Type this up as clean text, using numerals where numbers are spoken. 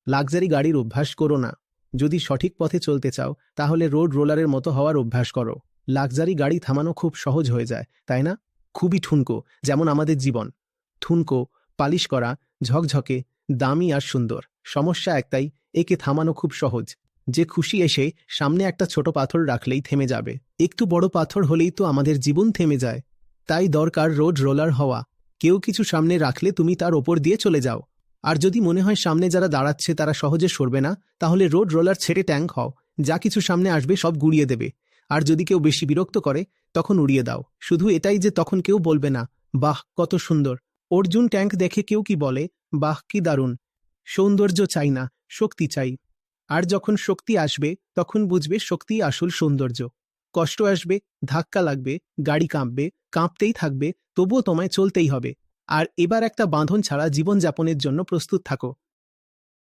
Luxury গাড়ির অভ্যাস করো না। যদি সঠিক পথে চলতে চাও তাহলে রোড রোলারের মতো হওয়ার অভ্যাস করো। লাক্সারি গাড়ি থামানো খুব সহজ হয়ে যায়, তাই না? খুবই ঠুনকো, যেমন আমাদের জীবন। ঠুনকো, পালিশ করা, ঝকঝকে, দামি আর সুন্দর। সমস্যা একটাই, একে থামানো খুব সহজ। যে খুশি এসে সামনে একটা ছোট পাথর রাখলেই থেমে যাবে। একটু বড় পাথর হলেই তো আমাদের জীবন থেমে যায়। তাই দরকার রোড রোলার হওয়া। কেউ কিছু সামনে রাখলে তুমি তার ওপর দিয়ে চলে যাও। আর যদি মনে হয় সামনে যারা দাঁড়াচ্ছে তারা সহজে সরবে না, তাহলে রোড রোলার ছেড়ে ট্যাঙ্ক হও। যা কিছু সামনে আসবে সব গুড়িয়ে দেবে। আর যদি কেউ বেশি বিরক্ত করে তখন উড়িয়ে দাও। শুধু এটাই যে তখন কেউ বলবে না, বাহ কত সুন্দর। অর্জুন ট্যাঙ্ক দেখে কেউ কি বলে, বাহ কি দারুণ। সৌন্দর্য চাই না, শক্তি চাই। আর যখন শক্তি আসবে তখন বুঝবে শক্তিই আসল সৌন্দর্য। কষ্ট আসবে, ধাক্কা লাগবে, গাড়ি কাঁপবে, কাঁপতেই থাকবে, তবুও তোমায় চলতেই হবে। আর এবার একটা বাঁধন ছাড়া জীবনযাপনের জন্য প্রস্তুত থাকো।